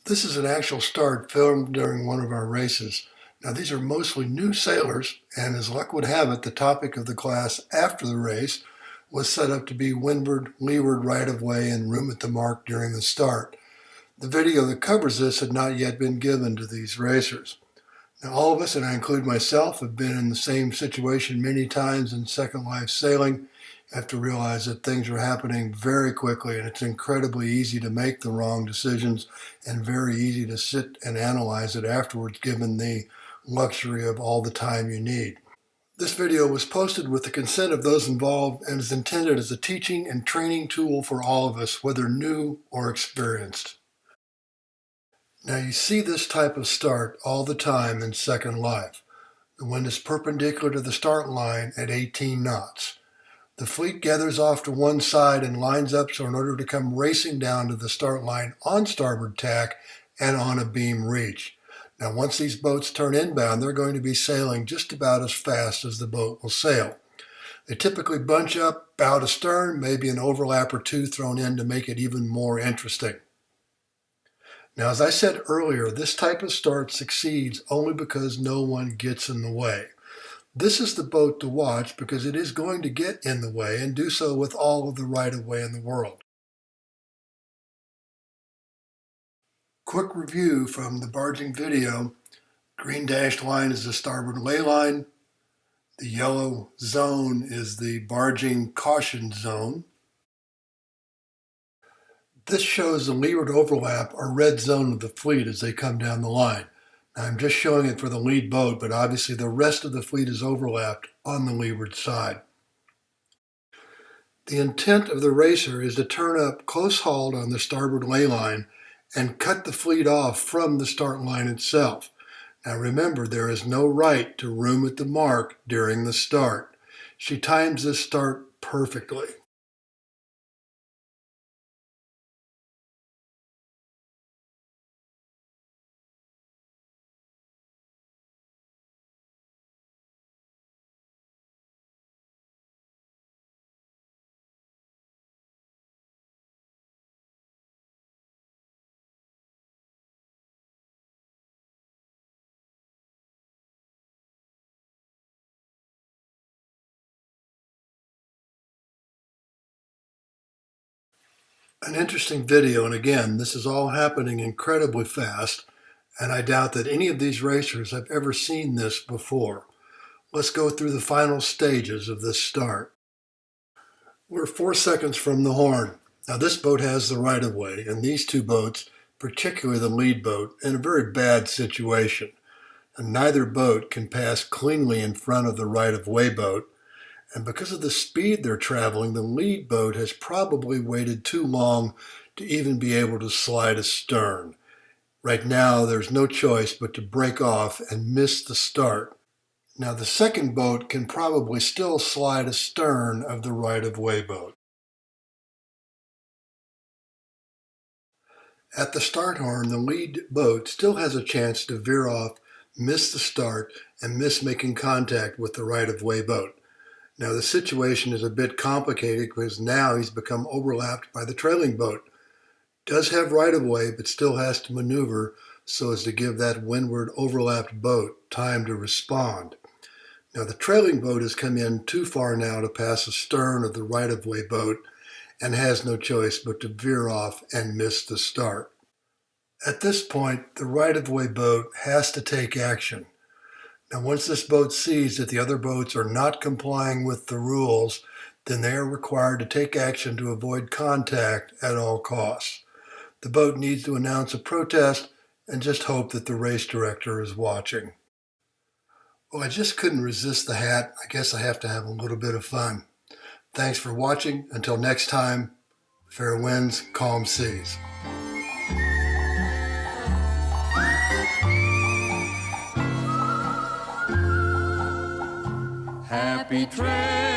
This is an actual start filmed during one of our races. Now these are mostly new sailors, and as luck would have it, the topic of the class after the race was set up to be windward, leeward, right of way, and room at the mark during the start. The video that covers this had not yet been given to these racers. Now all of us, and I include myself, have been in the same situation many times in Second Life sailing. Have to realize that things are happening very quickly, and it's incredibly easy to make the wrong decisions and very easy to sit and analyze it afterwards given the luxury of all the time you need. This video was posted with the consent of those involved and is intended as a teaching and training tool for all of us, whether new or experienced. Now you see this type of start all the time in Second Life. The wind is perpendicular to the start line at 18 knots. The fleet gathers off to one side and lines up so in order to come racing down to the start line on starboard tack and on a beam reach. Now once these boats turn inbound, they're going to be sailing just about as fast as the boat will sail. They typically bunch up, bow to stern, maybe an overlap or two thrown in to make it even more interesting. Now as I said earlier, this type of start succeeds only because no one gets in the way. This is the boat to watch because it is going to get in the way and do so with all of the right-of-way in the world. Quick review from the barging video. Green dashed line is the starboard lay line. The yellow zone is the barging caution zone. This shows the leeward overlap or red zone of the fleet as they come down the line. I'm just showing it for the lead boat, but obviously the rest of the fleet is overlapped on the leeward side. The intent of the racer is to turn up close hauled on the starboard lay line and cut the fleet off from the start line itself. Now remember, there is no right to room at the mark during the start. She times this start perfectly. An interesting video, and again, this is all happening incredibly fast, and I doubt that any of these racers have ever seen this before. Let's go through the final stages of this start. We're 4 seconds from the horn. Now this boat has the right-of-way, and these two boats, particularly the lead boat, in a very bad situation. And neither boat can pass cleanly in front of the right-of-way boat, and because of the speed they're traveling, the lead boat has probably waited too long to even be able to slide astern. Right now, there's no choice but to break off and miss the start. Now, the second boat can probably still slide astern of the right-of-way boat. At the start horn, the lead boat still has a chance to veer off, miss the start, and miss making contact with the right-of-way boat. Now the situation is a bit complicated because now he's become overlapped by the trailing boat. Does have right-of-way, but still has to maneuver so as to give that windward overlapped boat time to respond. Now the trailing boat has come in too far now to pass astern of the right-of-way boat and has no choice but to veer off and miss the start. At this point, the right-of-way boat has to take action. Now, once this boat sees that the other boats are not complying with the rules, then they are required to take action to avoid contact at all costs. The boat needs to announce a protest and just hope that the race director is watching. Well, I just couldn't resist the hat. I guess I have to have a little bit of fun. Thanks for watching. Until next time, fair winds, calm seas. Happy trails.